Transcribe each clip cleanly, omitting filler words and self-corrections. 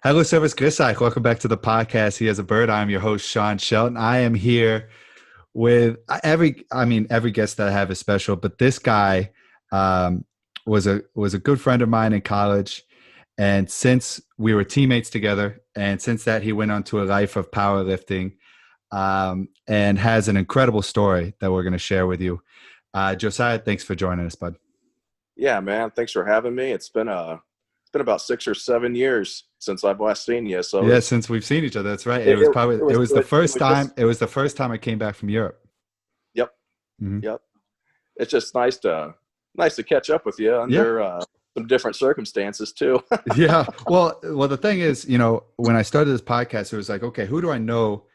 Hello, Service Grisai. Welcome back to the podcast. He has a bird. I'm your host, Sean Shelton. I am here with every guest that I have is special, but this guy was a good friend of mine in college. And since we were teammates together, and since that, he went on to a life of powerlifting and has an incredible story that we're going to share with you. Josiah, thanks for joining us, bud. Yeah, man. Thanks for having me. It's been about 6 or 7 years since I've last seen you. So Yeah, since we've seen each other, that's right. It it, was it, probably it it was was it the was, it first was time. just It was the first time I came back from Europe. yep, Hmm. yep. It's just nice to catch up with you Yeah, under some different circumstances too. yeah. Well, the thing is, when I started this podcast, it was like, okay, who do I know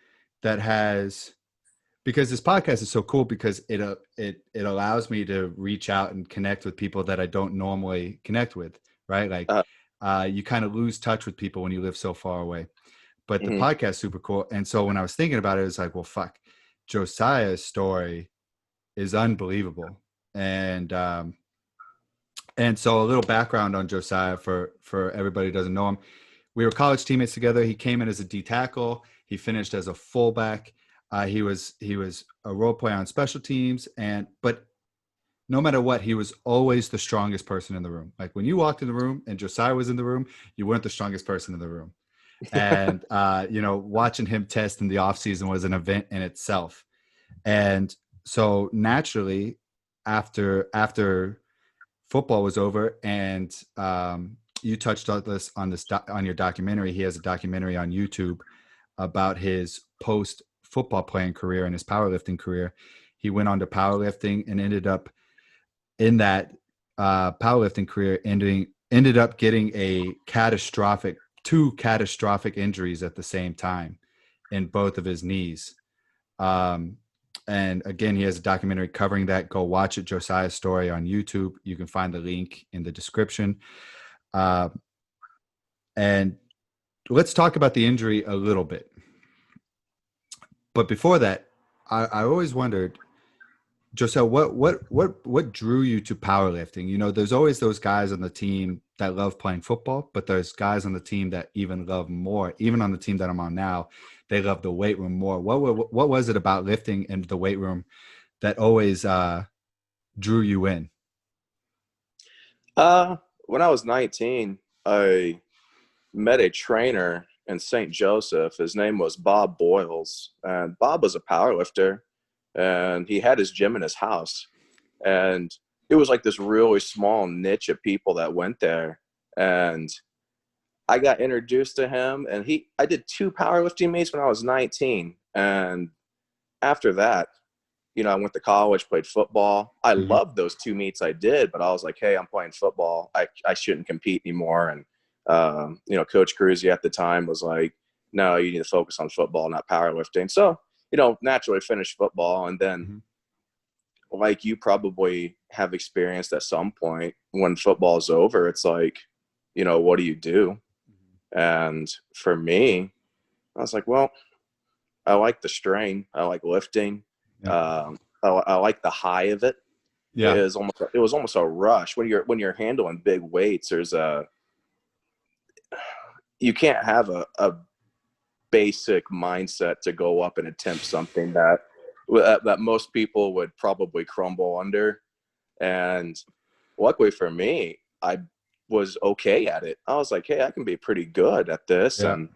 that has? Because this podcast is so cool because it allows me to reach out and connect with people that I don't normally connect with, right? Like, uh, you kind of lose touch with people when you live so far away. But the mhm. podcast is super cool, and so when I was thinking about it, it was like, well, fuck, Josiah's story is unbelievable, and so a little background on Josiah for everybody who doesn't know him. We were college teammates together. He came in as a D tackle. He finished as a fullback. He was a role player on special teams, but no matter what, he was always the strongest person in the room. Like when you walked in the room and Josiah was in the room, you weren't the strongest person in the room. And watching him test in the off season was an event in itself. And so naturally, after football was over, and you touched on this on your documentary. He has a documentary on YouTube about his post football playing career and his powerlifting career. He went on to powerlifting and ended up in that powerlifting career, ended up getting two catastrophic injuries at the same time in both of his knees. Um, and again, he has a documentary covering that. Go watch it, Josiah's story on YouTube. You can find the link in the description. Uh, and let's talk about the injury a little bit. But before that, I always wondered, Josiah, what drew you to powerlifting? There's always those guys on the team that love playing football, but there's guys on the team that even love more. Even on the team that I'm on now, they love the weight room more. What was it about lifting in the weight room that always drew you in? When I was 19, I met a trainer in St. Joseph. His name was Bob Boyles, and Bob was a powerlifter, and he had his gym in his house. And it was like this really small niche of people that went there. And I got introduced to him, and I did 2 powerlifting meets when I was 19. And after that, I went to college, played football. I Hmm. loved those 2 meets I did, but I was like, hey, I'm playing football. I shouldn't compete anymore. And, Coach Cruzy at the time was like, no, you need to focus on football, not powerlifting. So, naturally finished football. And then, Hmm. like you probably have experienced at some point, when football is over, it's like, what do you do? And for me, I was like, well, I like the strain. I like lifting. Yeah. I like the high of it. Yeah. It was almost a rush when you're handling big weights. You can't have a basic mindset to go up and attempt something that most people would probably crumble under. And luckily for me, I was okay at it. I was like, hey, I can be pretty good at this. Yeah. And,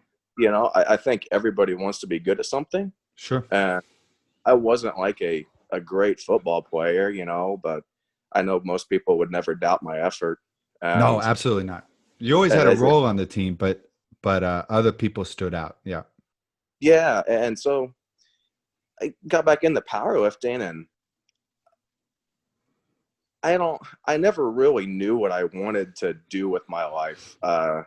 I think everybody wants to be good at something. Sure. And I wasn't like a great football player, but I know most people would never doubt my effort. No, And absolutely not. You always had a as it, role on the team, but other people stood out. Yeah. yeah. And so I got back into powerlifting, and I never really knew what I wanted to do with my life. There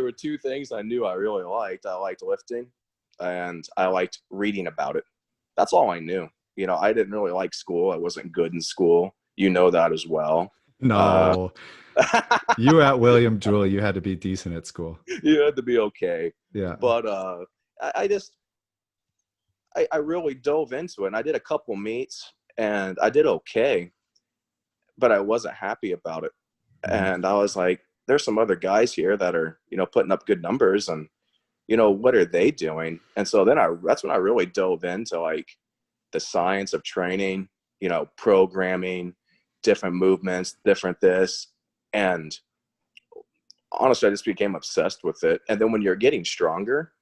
were 2 things I knew I really liked. I liked lifting, and I liked reading about it. That's all I knew. I didn't really like school. I wasn't good in school. You know that as well. Uh, No, you were at William Jewell. You had to be decent at school. you had to be okay. Yeah. But I just I really dove into it. And I did a couple meets, and I did okay, but I wasn't happy about it. Mhm. And I was like, there's some other guys here that are, putting up good numbers, and, what are they doing? And so then that's when I really dove into like the science of training, programming, different movements, different this. And honestly, I just became obsessed with it. And then when you're getting stronger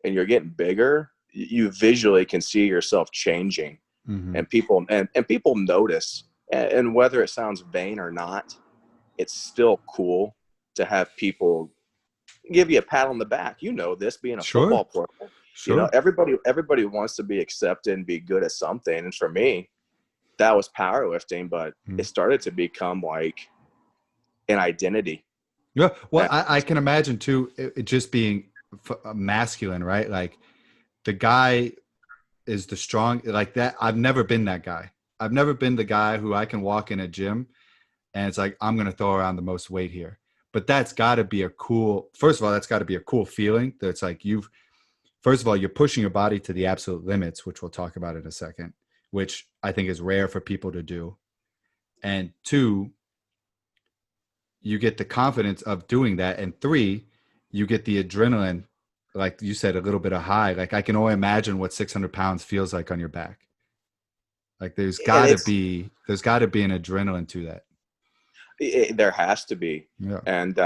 and you're getting bigger, you visually can see yourself changing, and people notice. And whether it sounds vain or not, it's still cool to have people give you a pat on the back. This, being a Sure. football player, Sure. everybody wants to be accepted and be good at something. And for me, that was powerlifting, but it started to become like an identity. Yeah. Well, And, I can imagine too, it just being masculine, right? Like the guy is the strong, like that. I've never been that guy. I've never been the guy who I can walk in a gym and it's like, I'm going to throw around the most weight here. But that's got to be first of all, that's got to be a cool feeling. That's like first of all, you're pushing your body to the absolute limits, which we'll talk about in a second, which I think is rare for people to do. And two, you get the confidence of doing that. And three, you get the adrenaline, like you said, a little bit of high. Like I can only imagine what 600 pounds feels like on your back. Like there's got to be an adrenaline to that. There has to be. Yeah. And,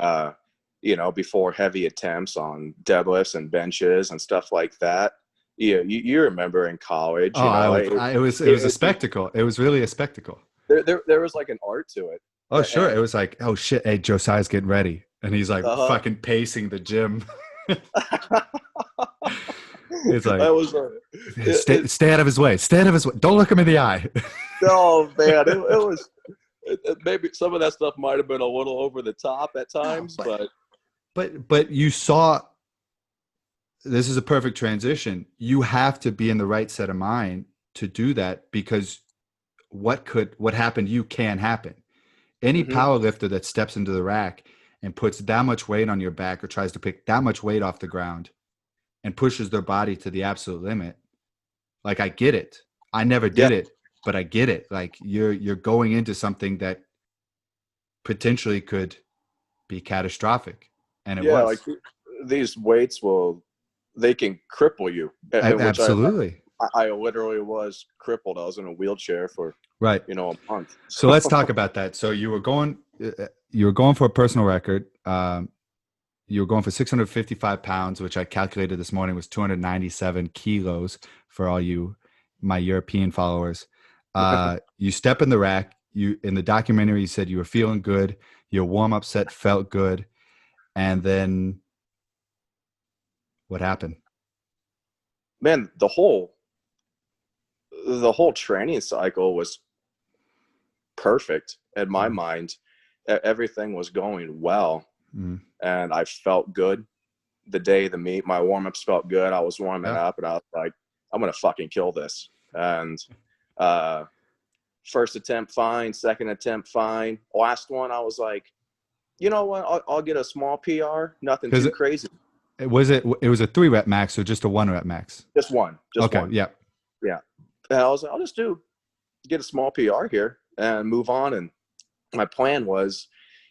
before heavy attempts on deadlifts and benches and stuff like that, you remember in college, it was a spectacle. It was really a spectacle. There was like an art to it. Oh, sure. It was like, oh shit, hey, Josiah's getting ready. And he's like fucking pacing the gym. It's like, stay out of his way. Stay out of his way. Don't look him in the eye. Oh man, it was maybe some of that stuff might have been a little over the top at times, but you saw, this is a perfect transition. You have to be in the right set of mind to do that, because what happened to you can happen. Any power lifter that steps into the rack and puts that much weight on your back or tries to pick that much weight off the ground and pushes their body to the absolute limit, like, I get it. I never did it, but I get it. Like you're going into something that potentially could be catastrophic. And it was. Like these weights they can cripple you. Absolutely. I literally was crippled. I was in a wheelchair for a month. So let's talk about that. So you were going for a personal record. You were going for 655 pounds, which I calculated this morning was 297 kilos for all my European followers. You step in the rack. In the documentary, you said you were feeling good. Your warm-up set felt good. And then what happened? Man, the whole training cycle was perfect in my mind. Everything was going well. And I felt good the day of the meet. My warm-ups felt good. I was warming up and I was like, I'm going to fucking kill this. And first attempt, fine. Second attempt, fine. Last one, I was like, you know what? I'll get a small PR. Nothing too crazy. It was a 3-rep max or just a 1-rep max? Just one. Okay. One. Yeah. Yeah. And I was like, I'll just get a small PR here and move on. And my plan was,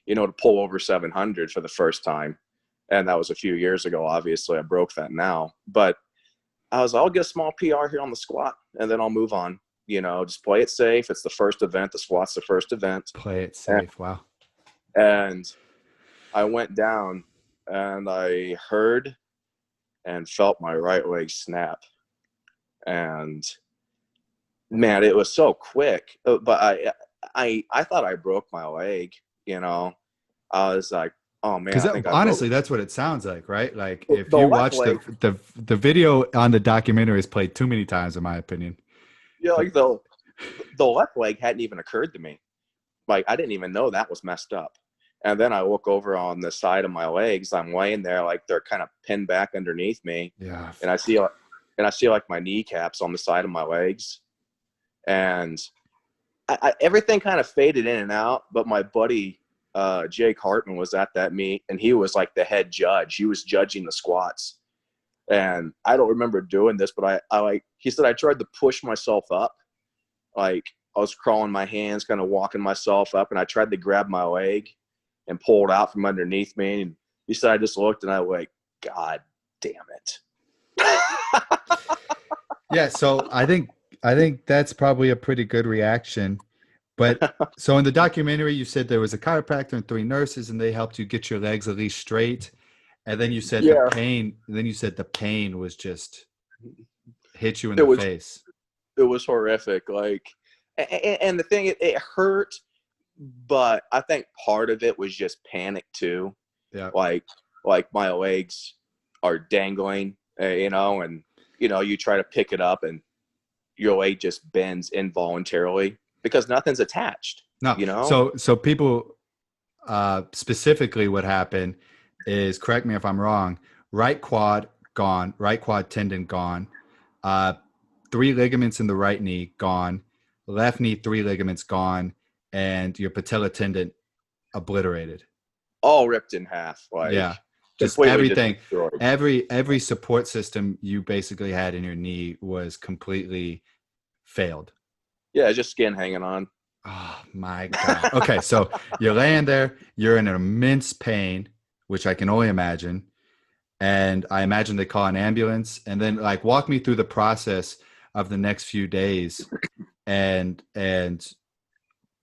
to pull over 700 for the first time. And that was a few years ago. Obviously, I broke that now. But I'll get a small PR here on the squat, and then I'll move on. Just play it safe. It's the first event. The squat's the first event. Play it safe. Wow. And I went down, and I heard and felt my right leg snap. And man, it was so quick. But I thought I broke my leg. I was like, oh man. Because honestly, that's what it sounds like, right? Like if you watch the video on the documentary is played too many times, in my opinion. Yeah, like the left leg hadn't even occurred to me. Like I didn't even know that was messed up. And then I look over on the side of my legs. I'm laying there like they're kind of pinned back underneath me. Yeah. And I see like my kneecaps on the side of my legs, and everything kind of faded in and out. But my buddy Jake Hartman was at that meet, and he was like the head judge. He was judging the squats, and I don't remember doing this, but he said I tried to push myself up, like I was crawling my hands, kind of walking myself up, and I tried to grab my leg, and pulled out from underneath me. And he said, I just looked and I was like, God damn it. Yeah, so I think that's probably a pretty good reaction. But so in the documentary, you said there was a chiropractor and 3 nurses, and they helped you get your legs at least straight. And then you said the Yeah, pain. Then you said the pain was just hit you in it the was face. it was horrific. Like, and the thing, it hurt, but I think part of it was just panic too. Yeah. Like my legs are dangling, and you try to pick it up and your leg just bends involuntarily because nothing's attached. No. So people specifically what happened is, correct me if I'm wrong, right quad gone, right quad tendon gone, 3 ligaments in the right knee gone, left knee 3 ligaments gone, and your patella tendon obliterated. all ripped in half, like Yeah. Just completely just everything. destroyed. Every support system you basically had in your knee was completely failed. Yeah, just skin hanging on. Oh my God. Okay, so you're laying there, you're in immense pain, which I can only imagine. And I imagine they call an ambulance. And then like walk me through the process of the next few days and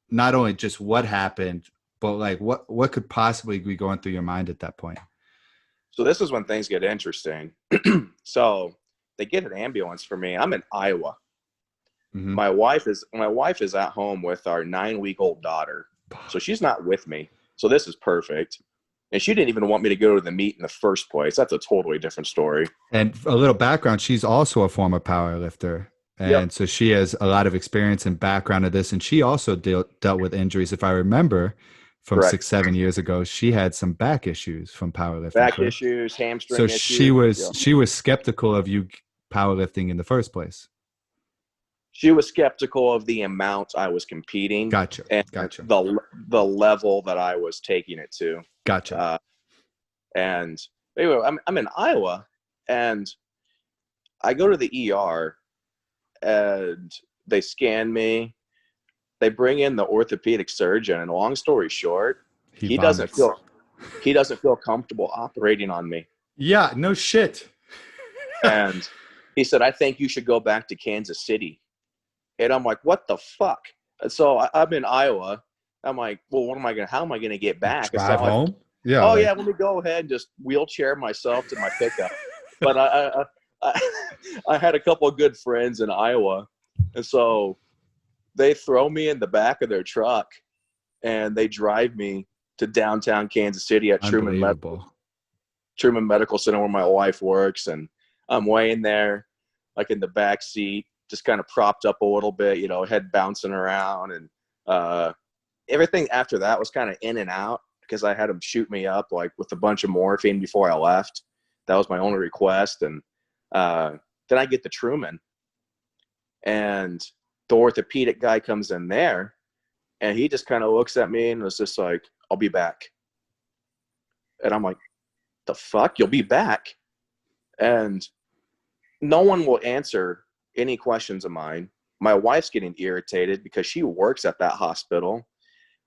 not only just what happened, but like what could possibly be going through your mind at that point? So this is when things get interesting. So they get an ambulance for me. I'm in Iowa. Mm-hmm. My wife is at home with our 9-week-old daughter. So she's not with me. So this is perfect. And she didn't even want me to go to the meet in the first place. That's a totally different story. And a little background, she's also a former power lifter. Yep. And so she has a lot of experience and background of this. And she also dealt with injuries. If I remember from Correct. 6-7 years ago, she had some back issues from powerlifting. Back correct? issues, hamstring So issues. she was skeptical of you powerlifting in the first place. She was skeptical of the amount I was competing. Gotcha. And the level that I was taking it to. Gotcha. And anyway, I'm in Iowa, and I go to the ER, and they scan me. They bring in the orthopedic surgeon, and long story short, he doesn't feel comfortable operating on me. Yeah, no shit. And he said, I think you should go back to Kansas City. And I'm like, what the fuck? And so I'm in Iowa. I'm like, well, how am I going to get back? Drive home? Yeah. Oh, yeah, let me go ahead and just wheelchair myself to my pickup. But I had a couple of good friends in Iowa. And so they throw me in the back of their truck, and they drive me to downtown Kansas City at Truman Medical Center where my wife works. And I'm laying there, like in the back seat, just kind of propped up a little bit, head bouncing around. And everything after that was kind of in and out because I had them shoot me up like with a bunch of morphine before I left. That was my only request. And then I get to Truman, and the orthopedic guy comes in there, and he just kind of looks at me and was just like, I'll be back. And I'm like, the fuck? You'll be back? And no one will answer any questions of mine. My wife's getting irritated because she works at that hospital.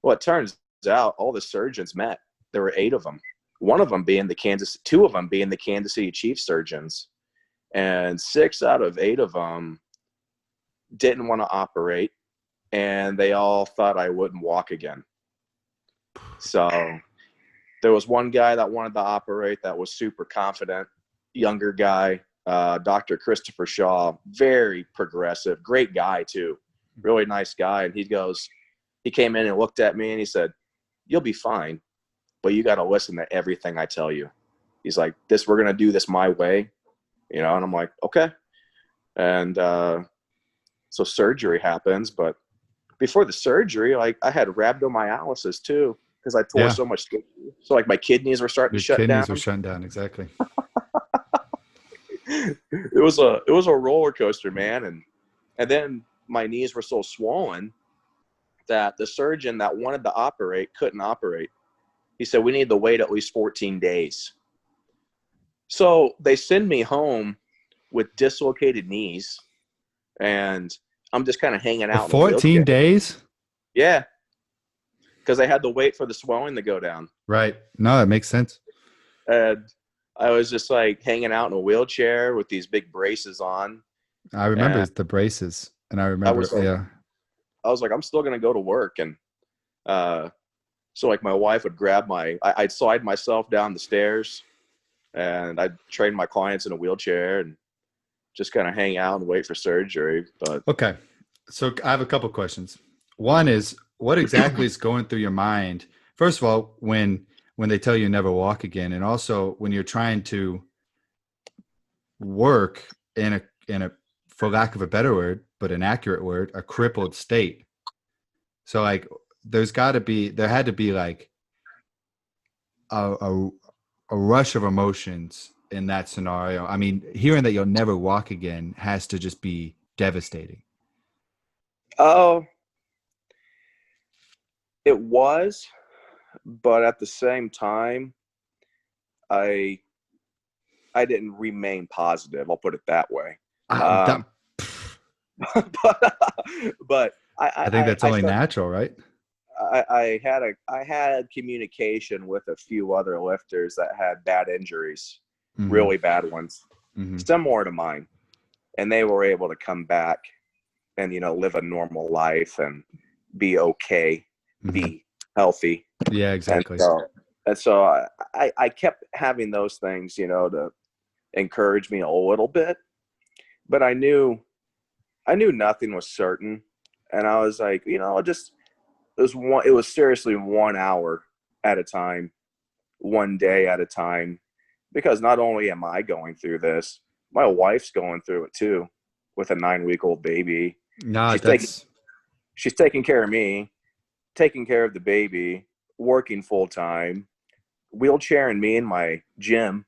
Well, it turns out all the surgeons met. There were 8 of them. 2 of them being the Kansas City Chiefs surgeons. And 6 out of 8 of them didn't want to operate, and they all thought I wouldn't walk again. So there was one guy that wanted to operate that was super confident, younger guy, Dr. Christopher Shaw, very progressive, great guy too, really nice guy. And he came in and looked at me and he said, you'll be fine, but you got to listen to everything I tell you. He's like, we're going to do this my way, and I'm like, okay. And so surgery happens, but before the surgery, like I had rhabdomyolysis too, because I tore so much skin. So like my kidneys were starting to shut down. Kidneys were shutting down, exactly. It was a roller coaster, man. And then my knees were so swollen that the surgeon that wanted to operate couldn't operate. He said, we need to wait at least 14 days. So they send me home with dislocated knees, and I'm just kind of hanging out. 14 days? Yeah. because I had to wait for the swelling to go down. Right. No, it makes sense. And I was just like hanging out in a wheelchair with these big braces on. I remember And the braces, and I I remember, was like, yeah. I'm still going to go to work. And so like my wife would grab I'd slide myself down the stairs, and I'd train my clients in a wheelchair and just kind of hang out and wait for surgery. But Okay. So I have a couple questions. One is, what exactly is going through your mind? First of all, when they tell you never walk again, and also when you're trying to work in a for lack of a better word, but an accurate word, a crippled state. So like there had to be like a a rush of emotions in that scenario. I mean, hearing that you'll never walk again has to just be devastating. oh, it was, but at the same time, I I didn't remain positive. I'll put it that way. That, Um, but but I think that's I only started. natural, right? I had communication with a few other lifters that had bad injuries, Mm-hmm. really bad ones, Mm-hmm. similar to mine, and they were able to come back and live a normal life and be okay, Mm-hmm. be healthy. Yeah, And exactly. so I kept having those things, to encourage me a little bit, but I knew nothing was certain, and I was like, it was seriously 1 hour at a time, one day at a time, because not only am I going through this, my wife's going through it too, with a 9-week-old baby. No, She's taking that's she's taking care of me, taking care of the baby, working full time, wheelchairing me in my gym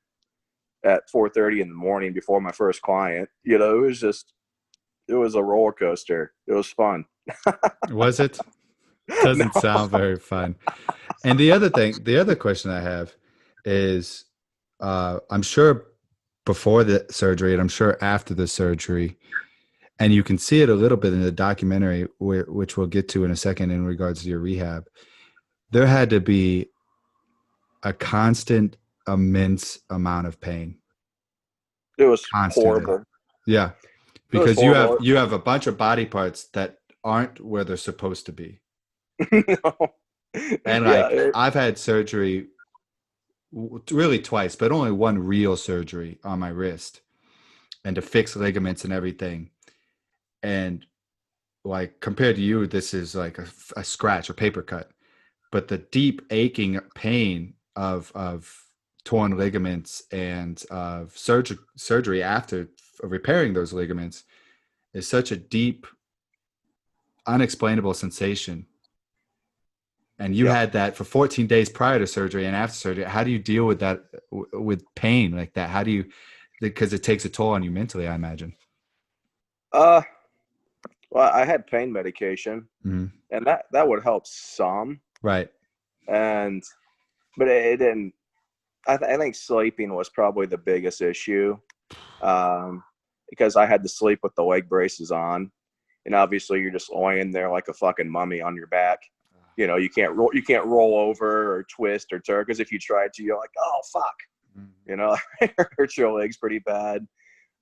at 4:30 in the morning before my first client. It was a roller coaster. It was fun. was it? No. Doesn't sound very fun. And the other question I have is, I'm sure before the surgery and I'm sure after the surgery, and you can see it a little bit in the documentary, which we'll get to in a second in regards to your rehab. There had to be a constant, immense amount of pain, It was constantly. horrible. Yeah, It was because horrible. you have a bunch of body parts that aren't where they're supposed to be. No. And Yeah. like I've had surgery really twice, but only one real surgery on my wrist and to fix ligaments and everything. And like compared to you, this is like a scratch, a paper cut. But the deep aching pain of torn ligaments and of surgery after repairing those ligaments is such a deep, unexplainable sensation. And you Yeah. had that for 14 days prior to surgery and after surgery. How do you deal with that, with pain like that? How do you, because it takes a toll on you mentally, I imagine. Uh, well, I had pain medication, Mm-hmm. and that would help some, Right. and but it didn't. I think sleeping was probably the biggest issue, um, because I had to sleep with the leg braces on, and obviously you're just laying there like a fucking mummy on your back. You can't roll over or twist or turn, because if you try to, you're like, oh fuck, it hurts your legs pretty bad.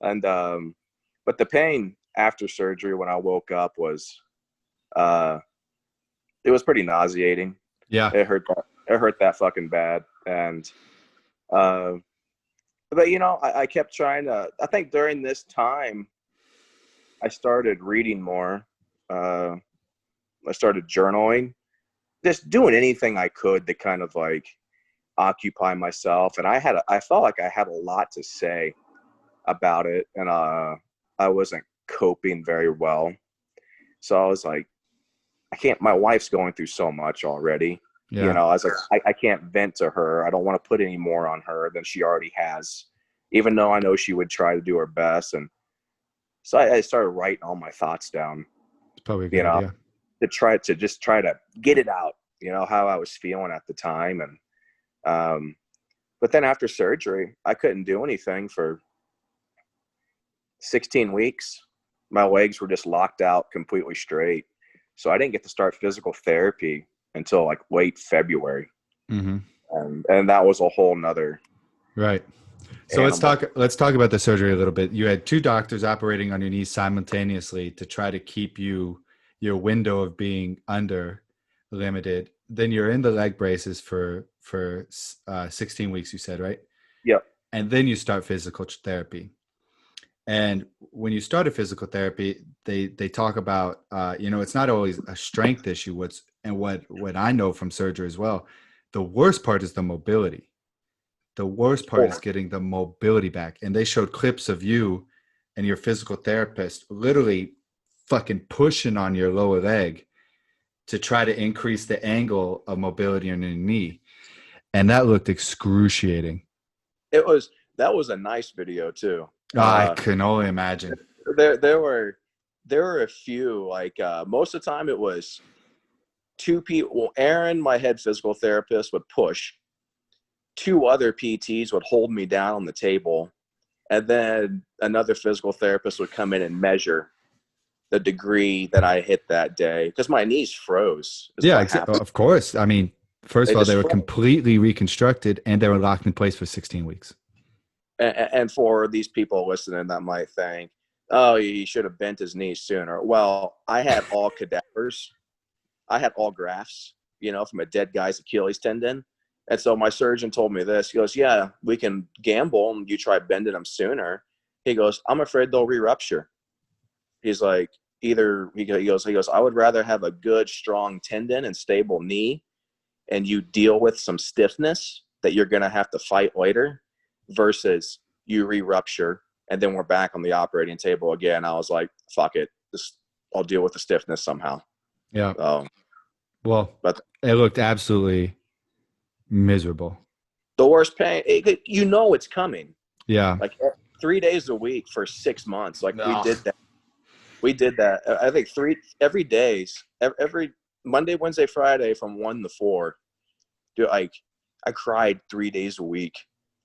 And but the pain after surgery when I woke up uh, it was pretty nauseating. Yeah. It hurt that fucking bad. And uh, but I kept trying to. I think during this time, I started reading more. Uh, I started journaling, just doing anything I could to kind of like occupy myself. And I felt like I had a lot to say about it, and I wasn't coping very well. So I was like, I can't. My wife's going through so much already. Yeah. I was like, I can't vent to her. I don't want to put any more on her than she already has, even though I know she would try to do her best. And so I started writing all my thoughts down, It's probably a good you know, idea. to try to get it out, how I was feeling at the time. And but then after surgery, I couldn't do anything for 16 weeks. My legs were just locked out completely straight. So I didn't get to start physical therapy until like late February. Mm-hmm. And that was a whole nother Right. So animal. let's talk about the surgery a little bit. You had two doctors operating on your knees simultaneously to try to keep your window of being under limited. Then you're in the leg braces for 16 weeks, you said, right? Yep. And then you start physical therapy. And when you started physical therapy, they talk about it's not always a strength issue. What I know from surgery as well, the worst part is the mobility. The worst part is getting the mobility back. And they showed clips of you and your physical therapist literally fucking pushing on your lower leg to try to increase the angle of mobility in your knee. And that looked excruciating. That was a nice video too. I can only imagine. There were a few, like most of the time it was two people. Well, Aaron, my head physical therapist, would push. Two other PTs would hold me down on the table, and then another physical therapist would come in and measure the degree that I hit that day, because my knees froze. Yeah, of course. I mean, first They of all, just they were froze. completely reconstructed and they were locked in place for 16 weeks. And for these people listening that might think, oh, he should have bent his knees sooner. Well, I had all cadavers. I had all grafts, from a dead guy's Achilles tendon. And so my surgeon told me this. He goes, yeah, we can gamble and you try bending them sooner. He goes, I'm afraid they'll re-rupture. He's like, he goes, I would rather have a good, strong tendon and stable knee and you deal with some stiffness that you're going to have to fight later versus you re-rupture and then we're back on the operating table again. I was like, fuck it. I'll deal with the stiffness somehow. Yeah. But it looked absolutely miserable. the worst pain, it's coming. Yeah. Like 3 days a week for 6 months. Like No. we did that. I think every Monday, Wednesday, Friday from 1 to 4. Dude, I cried 3 days a week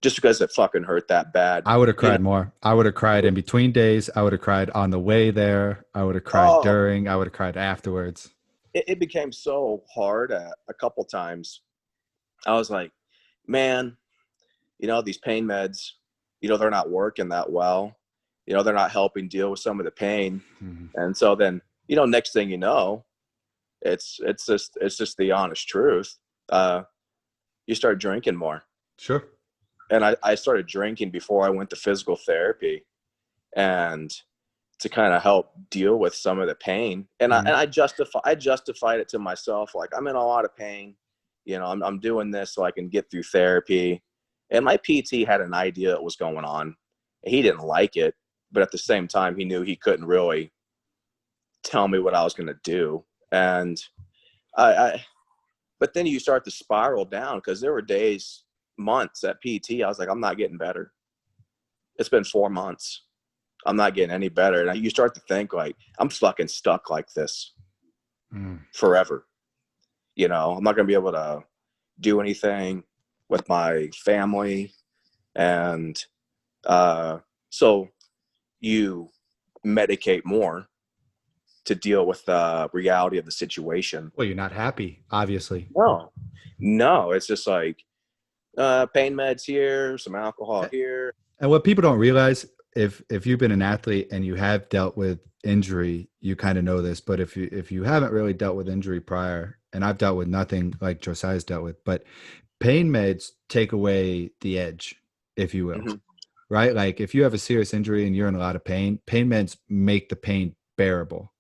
just because it fucking hurt that bad. I would have cried more. I would have cried in between days. I would have cried on the way there. I would have cried during. I would have cried afterwards. It became so hard a couple times. I was like, man, these pain meds, they're not working that well. They're not helping deal with some of the pain. Mm-hmm. And so then, next thing you know, it's just the honest truth. You start drinking more. Sure. And I started drinking before I went to physical therapy, and to kind of help deal with some of the pain. And mm-hmm. I justified it to myself. Like, I'm in a lot of pain. I'm doing this so I can get through therapy. And my PT had an idea what was going on. He didn't like it, but at the same time, he knew he couldn't really tell me what I was going to do. And but then you start to spiral down, because there were days, months at PT, I was like, I'm not getting better. It's been 4 months. I'm not getting any better. And you start to think, like, I'm fucking stuck like this forever. I'm not going to be able to do anything with my family. And so you medicate more to deal with the reality of the situation. Well, you're not happy, obviously. No, it's just like pain meds here, some alcohol here. And what people don't realize, if you've been an athlete and you have dealt with injury, you kind of know this. But if you haven't really dealt with injury prior, and I've dealt with nothing like Josiah's dealt with, but pain meds take away the edge, if you will, mm-hmm. right? Like, if you have a serious injury and you're in a lot of pain meds make the pain bearable.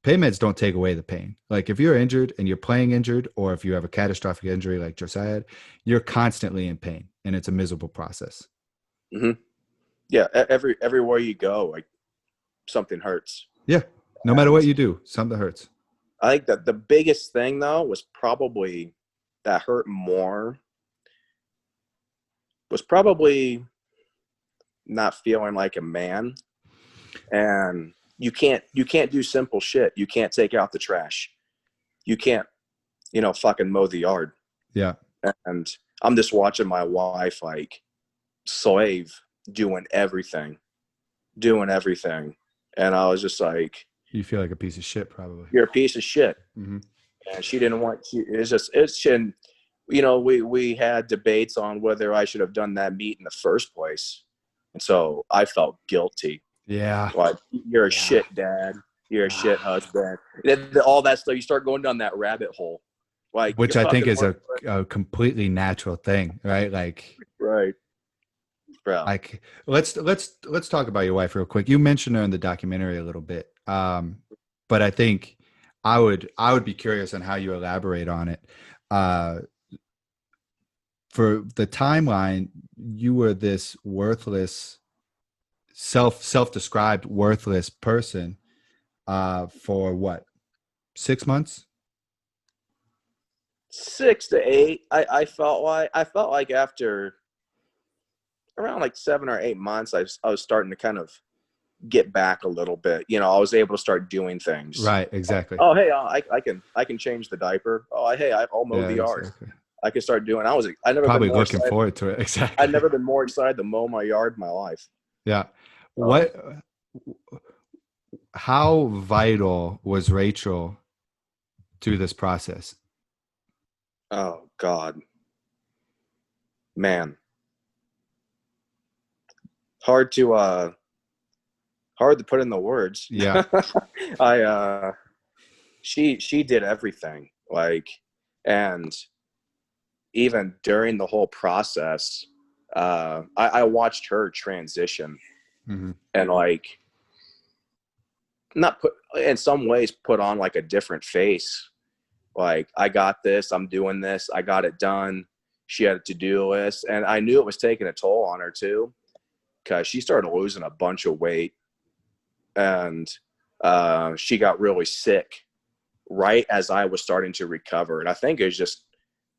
Pain meds don't take away the pain. Like, if you're injured and you're playing injured, or if you have a catastrophic injury like Josiah had, you're constantly in pain, and it's a miserable process. Mm-hmm. Yeah, everywhere you go, like, something hurts. Yeah, no matter what you do, something hurts. I think that the biggest thing, though, was probably that hurt more was probably not feeling like a man. And you can't do simple shit. You can't take out the trash. You can't, fucking mow the yard. Yeah. And I'm just watching my wife, like, slave, doing everything. And I was just like, you feel like a piece of shit, probably. You're a piece of shit. Mm-hmm. And she didn't want, it's shouldn't, we had debates on whether I should have done that meet in the first place. And so I felt guilty. Yeah. Like, you're a Yeah. shit dad. You're a shit husband. All that stuff. You start going down that rabbit hole. Like, Which you're I think fucking is worthless. a completely natural thing, right? Like, Right. Bro. let's talk about your wife real quick. You mentioned her in the documentary a little bit, but I think I would be curious on how you elaborate on it. For the timeline, you were this worthless, self-described worthless person for what, 6 months? 6 to 8. I felt like after around like 7 or 8 months, I was starting to kind of get back a little bit. I was able to start doing things. Right, exactly. Oh, hey, I can change the diaper. Oh, hey, I'll mow Yeah, the yard. exactly. I can start doing. I never been Probably more looking excited. forward to it. Exactly. I've never been more excited to mow my yard in my life. Yeah. How vital was Rachel to this process? Oh God, man, hard to put in the words. Yeah. She did everything, like, and even during the whole process, I watched her transition, and like, not put in some ways put on like a different face. Like, I got this, I'm doing this, I got it done. She had a to-do list, and I knew it was taking a toll on her too, because she started losing a bunch of weight, and she got really sick right as I was starting to recover. And I think it was just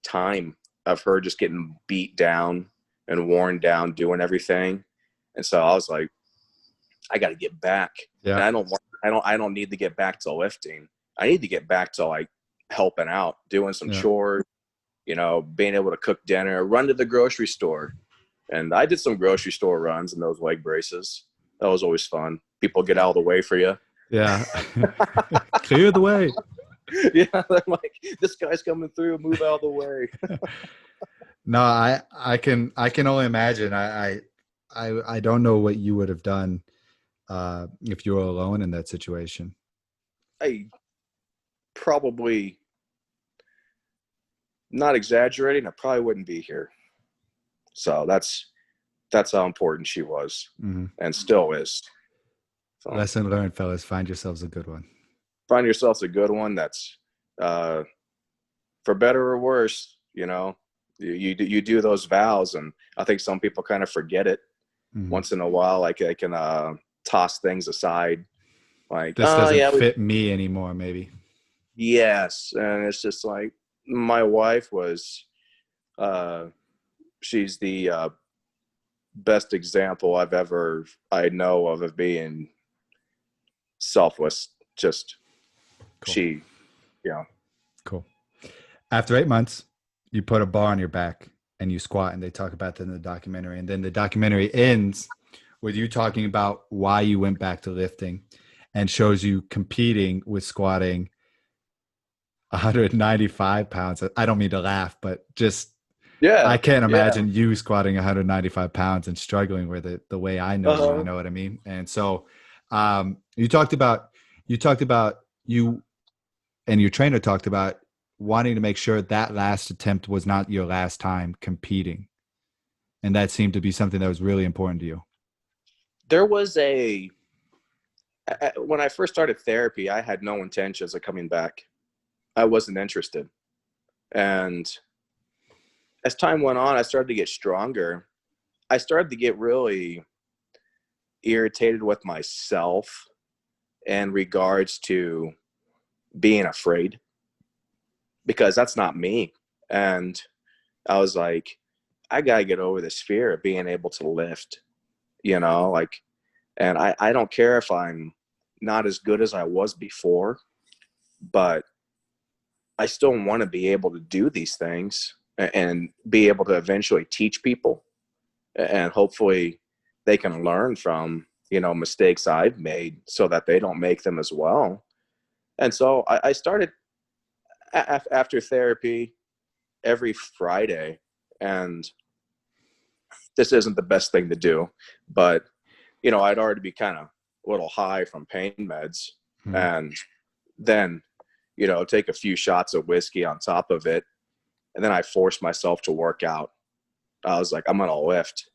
time of her just getting beat down and worn down doing everything. And so I was like, I got to get back. Yeah. And I don't need to get back to lifting. I need to get back to like helping out, doing some chores, being able to cook dinner, run to the grocery store. And I did some grocery store runs in those leg braces. That was always fun. People get out of the way for you. Yeah. Clear the way. Yeah, I'm like, this guy's coming through, move out of the way. No, I can only imagine. I don't know what you would have done if you were alone in that situation. I probably, not exaggerating, I probably wouldn't be here. So that's how important she was, and still is. So, lesson learned, fellas. Find yourselves a good one. Find yourselves a good one that's, for better or worse, you do those vows, and I think some people kind of forget it once in a while. Like, they can toss things aside, like, this doesn't fit me anymore, maybe. Yes, and it's just like, my wife was, she's the best example I know of being selfless. Just cool. Cool. After 8 months, you put a bar on your back and you squat, and they talk about that in the documentary. And then the documentary ends with you talking about why you went back to lifting, and shows you competing with squatting 195 pounds. I don't mean to laugh, but just, I can't imagine you squatting 195 pounds and struggling with it the way I know you know what I mean? And so you talked about you and your trainer talked about wanting to make sure that last attempt was not your last time competing. And that seemed to be something that was really important to you. There was when I first started therapy, I had no intentions of coming back. I wasn't interested. And as time went on, I started to get stronger. I started to get really irritated with myself in regards to being afraid, because that's not me. And I was like, I got to get over this fear of being able to lift, like, and I don't care if I'm not as good as I was before, but I still want to be able to do these things and be able to eventually teach people, and hopefully they can learn from, mistakes I've made so that they don't make them as well. And so I started, after therapy every Friday, and this isn't the best thing to do, but I'd already be kind of a little high from pain meds, and then take a few shots of whiskey on top of it, and then I forced myself to work out. I was like, I'm gonna lift,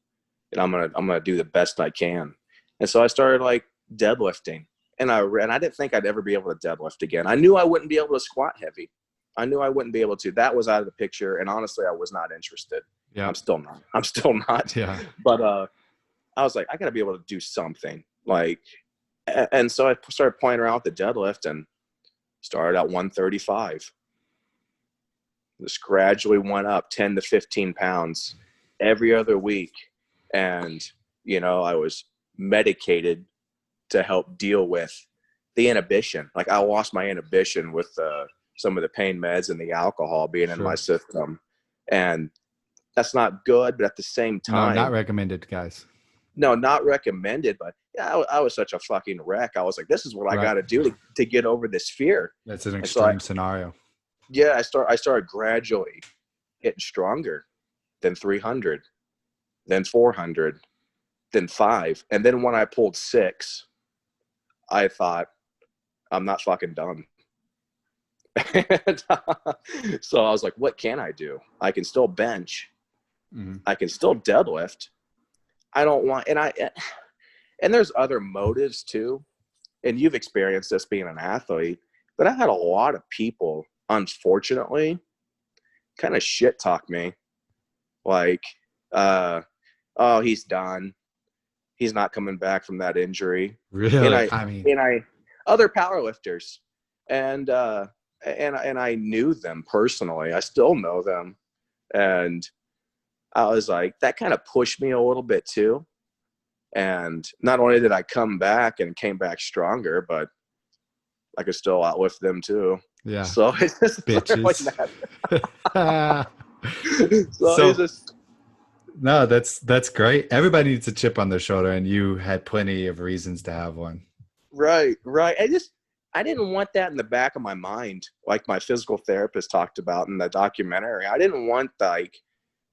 and I'm gonna do the best I can, and so I started like deadlifting, and I didn't think I'd ever be able to deadlift again. I knew I wouldn't be able to squat heavy. I knew I wouldn't be able to. That was out of the picture, and honestly, I was not interested. Yeah. I'm still not. Yeah. But I was like, I got to be able to do something. Like, and so I started playing around with the deadlift and started at 135. Just gradually went up 10 to 15 pounds every other week. And, I was medicated to help deal with the inhibition. Like, I lost my inhibition with some of the pain meds and the alcohol being in my system. And that's not good, but at the same time, no, not recommended, guys. No, not recommended, but yeah, I was such a fucking wreck. I was like, this is what I got to do to get over this fear. That's an extreme scenario. Yeah, I started gradually getting stronger, then 300, then 400, then 5. And then when I pulled 6, I thought, I'm not fucking done. So I was like, what can I do? I can still bench. I can still deadlift. I don't want, and there's other motives too. And you've experienced this being an athlete, but I had a lot of people, unfortunately, kind of shit talk me. Like, oh, he's done. He's not coming back from that injury. Really? And other powerlifters, and I knew them personally. I still know them, and I was like, that kind of pushed me a little bit too. And not only did I come back and came back stronger, but I could still outlift them too. Yeah. So it's just bitches. Like that. so it's just, no, that's great. Everybody needs a chip on their shoulder, and you had plenty of reasons to have one. Right. I didn't want that in the back of my mind, like my physical therapist talked about in the documentary. I didn't want like,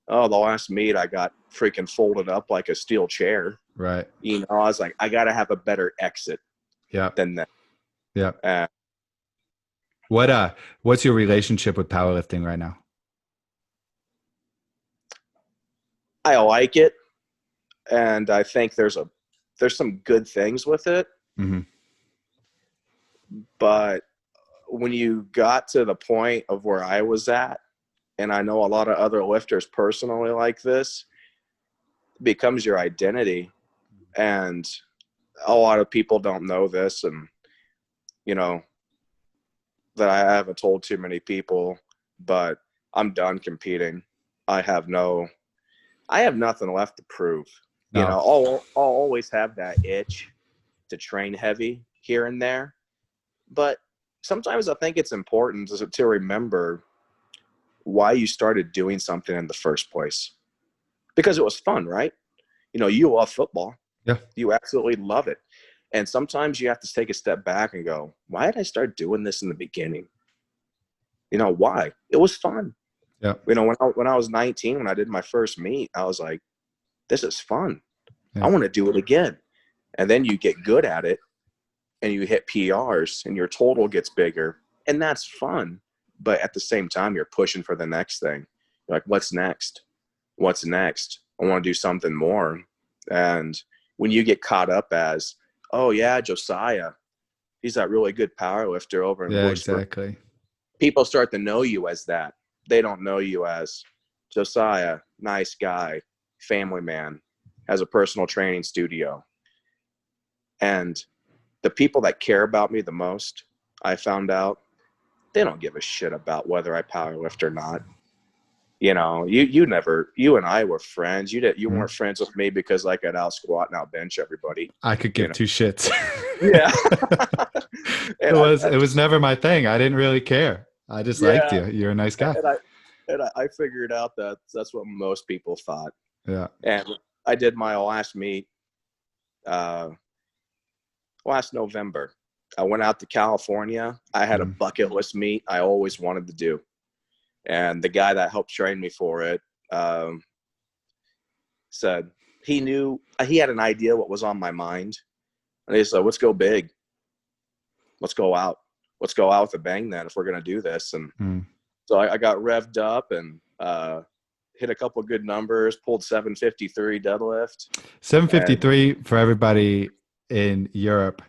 oh, the last meet I got freaking folded up like a steel chair. Right. I was like, I got to have a better exit. Than that. Yeah. What's your relationship with powerlifting right now? I like it, and I think there's some good things with it. But when you got to the point of where I was at, and I know a lot of other lifters personally like this, it becomes your identity. And a lot of people don't know this, and that I haven't told too many people, but I'm done competing. I have nothing left to prove. No. I'll always have that itch to train heavy here and there, but sometimes I think it's important to remember why you started doing something in the first place, because it was fun, right? You love football. Yeah. You absolutely love it. And sometimes you have to take a step back and go, why did I start doing this in the beginning? Why? It was fun. Yeah. When I was 19, when I did my first meet, I was like, this is fun. Yeah. I want to do it again. And then you get good at it and you hit PRs and your total gets bigger, and that's fun. But at the same time, you're pushing for the next thing. You're like, what's next? What's next? I want to do something more. And when you get caught up as, oh yeah, Josiah, he's that really good power lifter over in Lewisburg. Exactly. People start to know you as that. They don't know you as Josiah, nice guy, family man, has a personal training studio. And the people that care about me the most, I found out, they don't give a shit about whether I power lift or not. You and I were friends. You weren't friends with me because I could out squat and out bench everybody. I could give two shits. Yeah. It was never my thing. I didn't really care. I just liked you. You're a nice guy. And I figured out that that's what most people thought. Yeah. And I did my last meet last November. I went out to California. I had a bucket list meet I always wanted to do. And the guy that helped train me for it said he knew he had an idea what was on my mind. And he said, let's go big. Let's go out. Let's go out with a bang then if we're going to do this. And so I got revved up and hit a couple of good numbers, pulled 753 deadlift. 753 for everybody in Europe.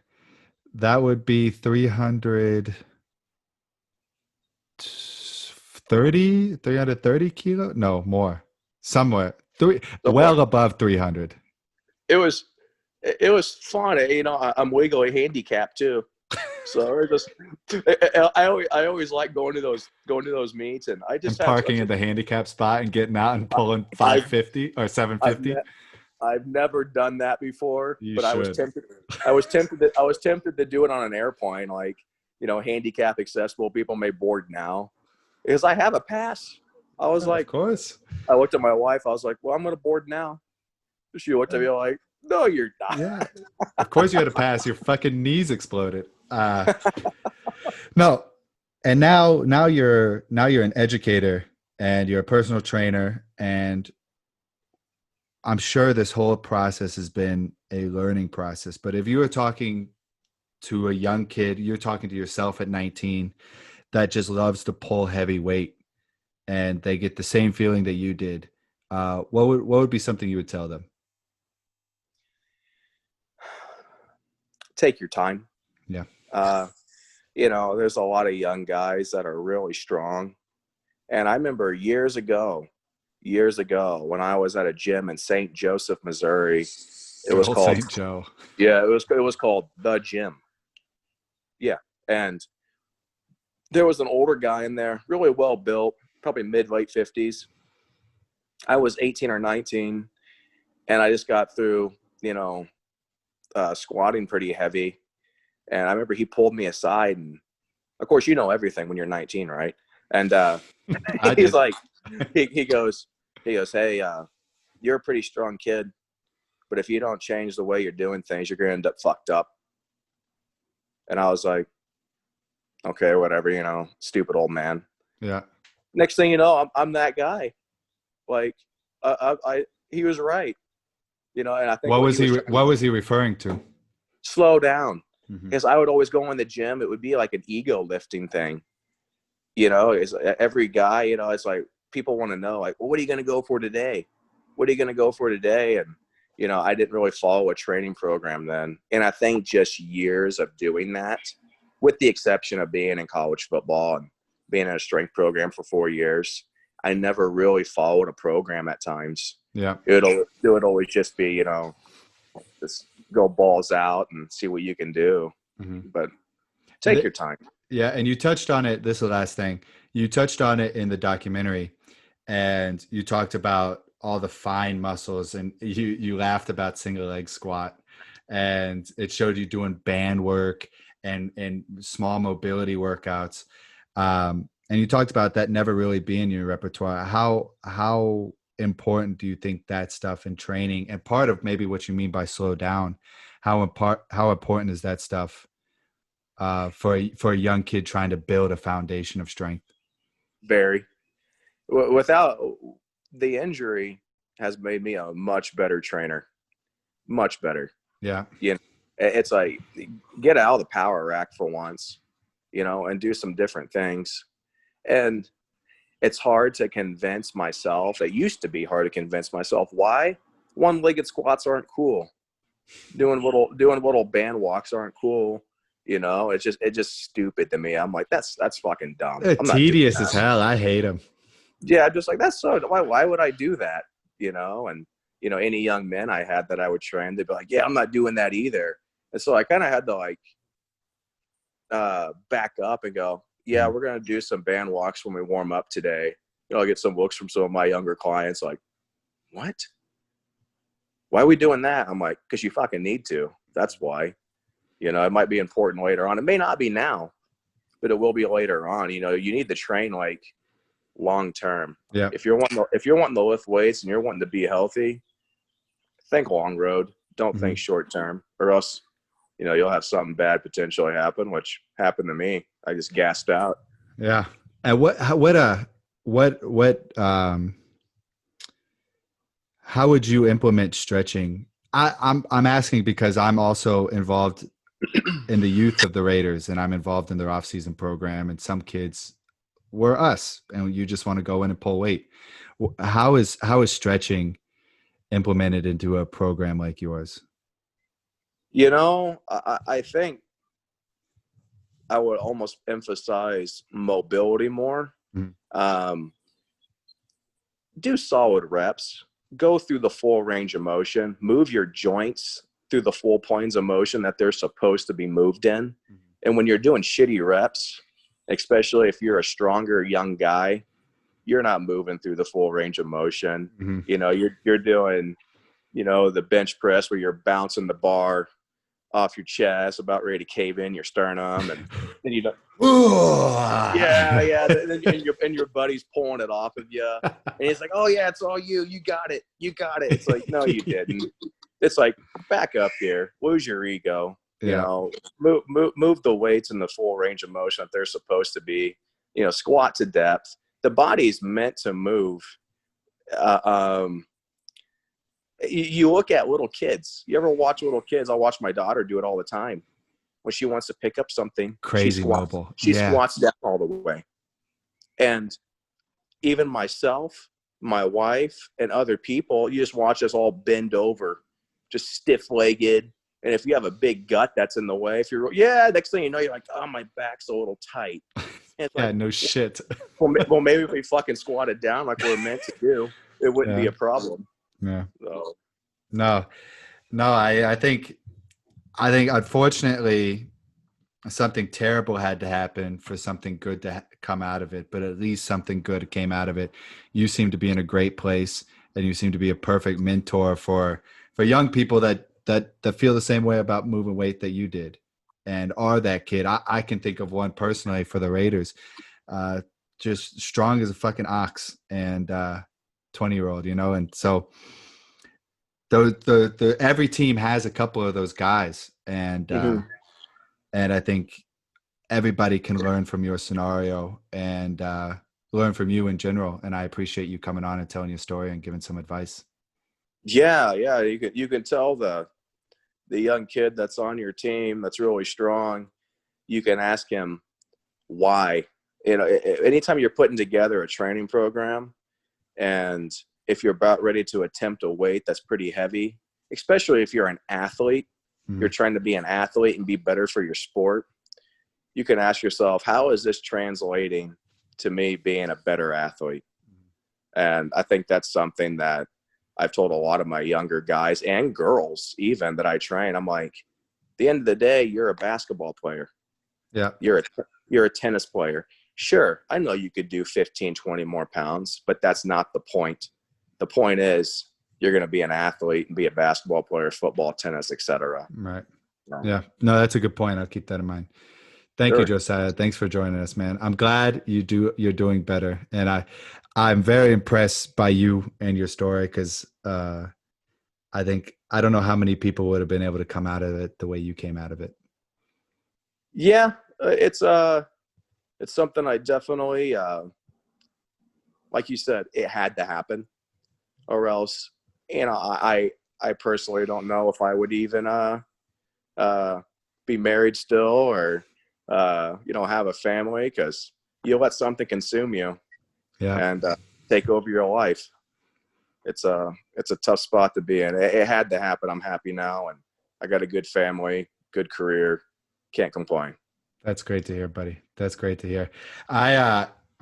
That would be 330 kilo? No, more. Somewhere. Well above 300. It was fun. You know, I'm legally handicapped too. So we're just, I always like going to those meets, and I just parking in the handicap spot and getting out and pulling 550 or 750. I've never done that before, but I was tempted to do it on an airplane, like, you know, handicap accessible. People may board now because I have a pass. I was like, of course. I looked at my wife. I was like, well, I'm going to board now. She looked at me like, no, you're not. Yeah, of course you had a pass. Your fucking knees exploded. No, and now you're an educator and you're a personal trainer, and I'm sure this whole process has been a learning process. But if you were talking to a young kid, you're talking to yourself at 19 that just loves to pull heavy weight, and they get the same feeling that you did, what would be something you would tell them? Take your time. Yeah. You know, there's a lot of young guys that are really strong. And I remember years ago, when I was at a gym in St. Joseph, Missouri, it was called St. Joe. Yeah, it was called The Gym. Yeah. And there was an older guy in there, really well built, probably mid-late 50s. I was 18 or 19, and I just got through, you know, squatting pretty heavy. And I remember he pulled me aside, and of course, you know everything when you're 19, right? And he's like, he goes, hey, you're a pretty strong kid, but if you don't change the way you're doing things, you're going to end up fucked up. And I was like, okay, whatever, you know, stupid old man. Yeah. Next thing you know, I'm that guy. Like, he was right. You know, and I think what was he referring to? Slow down. Mm-hmm. Because I would always go in the gym. It would be like an ego lifting thing. You know, it's every guy, you know, it's like people want to know, like, well, what are you going to go for today? What are you going to go for today? And, you know, I didn't really follow a training program then. And I think just years of doing that, with the exception of being in college football and being in a strength program for 4 years, I never really followed a program at times. Yeah. It would always just be, you know, just go balls out and see what you can do. Mm-hmm. But take your time. Yeah. And you touched on it. This is the last thing. You touched on it in the documentary, and you talked about all the fine muscles, and you laughed about single leg squat, and it showed you doing band work and small mobility workouts. And you talked about that never really being in your repertoire. How important do you think that stuff in training, and part of maybe what you mean by slow down, how important is that stuff for a young kid trying to build a foundation of strength? Very. Without the injury has made me a much better trainer, much better. Yeah. You know, it's like, get out of the power rack for once, you know, and do some different things. And it's hard to convince myself. It used to be hard to convince myself why one-legged squats aren't cool. Doing little band walks aren't cool. You know, it's just stupid to me. I'm like, that's fucking dumb. It's tedious as hell. I hate them. Yeah, I'm just like, that's so, why would I do that? You know, and, you know, any young men I had that I would train, they'd be like, yeah, I'm not doing that either. And so I kind of had to like back up and go, yeah, we're going to do some band walks when we warm up today. You know, I'll get some looks from some of my younger clients like, what? Why are we doing that? I'm like, because you fucking need to. That's why. You know, it might be important later on. It may not be now, but it will be later on. You know, you need to train like long term. Yeah. If you're wanting to lift weights and you're wanting to be healthy, think long road. Don't think short term, or else you'll have something bad potentially happen, which happened to me. I just gassed out. Yeah. And how would you implement stretching? I'm asking because I'm also involved in the youth of the Raiders, and I'm involved in their off-season program, and some kids were us, and you just want to go in and pull weight. How is stretching implemented into a program like yours? I think I would almost emphasize mobility more. Mhm. Do solid reps, go through the full range of motion, move your joints through the full planes of motion that they're supposed to be moved in. And when you're doing shitty reps, especially if you're a stronger young guy, you're not moving through the full range of motion. Mm-hmm. You're doing, the bench press where you're bouncing the bar off your chest, about ready to cave in your sternum, and then and your buddy's pulling it off of you, and he's like, "Oh yeah, it's all you. You got it. You got it." It's like, no, you didn't. It's like, back up here, lose your ego. Yeah. Move the weights in the full range of motion that they're supposed to be. Squat to depth. The body's meant to move. You look at little kids. You ever watch little kids? I watch my daughter do it all the time. When she wants to pick up something, Crazy mobile. She squats down all the way. And even myself, my wife, and other people, you just watch us all bend over, just stiff-legged. And if you have a big gut that's in the way, next thing you know, you're like, oh, my back's a little tight. And yeah, no shit. Well, maybe if we fucking squatted down like we're meant to do, it wouldn't be a problem. Yeah. So. No, I think unfortunately something terrible had to happen for something good to come out of it, but at least something good came out of it. You seem to be in a great place, and you seem to be a perfect mentor for young people that feel the same way about moving weight that you did, and are that kid. I can think of one personally for the Raiders, just strong as a fucking ox, and 20-year-old, and so the every team has a couple of those guys, and and I think everybody can learn from your scenario and learn from you in general. And I appreciate you coming on and telling your story and giving some advice. Yeah, you can tell the young kid that's on your team that's really strong. You can ask him why. Anytime you're putting together a training program, and if you're about ready to attempt a weight that's pretty heavy, especially if you're an athlete, you're trying to be an athlete and be better for your sport, you can ask yourself, how is this translating to me being a better athlete? And I think that's something that I've told a lot of my younger guys and girls even that I train. I'm like, at the end of the day, you're a basketball player. Yeah. You're a tennis player. Sure, I know you could do 15, 20 more pounds, but that's not the point. The point is you're going to be an athlete and be a basketball player, football, tennis, etc. Right. Yeah. No, that's a good point. I'll keep that in mind. Thank you, Josiah. Thanks for joining us, man. I'm glad you're doing better. And I'm very impressed by you and your story, because I don't know how many people would have been able to come out of it the way you came out of it. Yeah, it's something I definitely, like you said, it had to happen, or else, I personally don't know if I would even be married still, or have a family, because you let something consume you, and take over your life. It's a tough spot to be in. It had to happen. I'm happy now, and I got a good family, good career. Can't complain. That's great to hear, buddy. That's great to hear.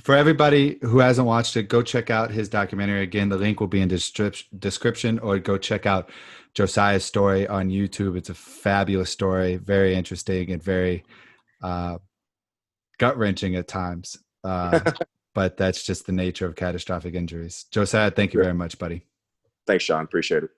For everybody who hasn't watched it, go check out his documentary. Again, the link will be in description, or go check out Josiah's story on YouTube. It's a fabulous story, very interesting and very gut-wrenching at times. But that's just the nature of catastrophic injuries. Josiah, thank you very much, buddy. Thanks, Sean. Appreciate it.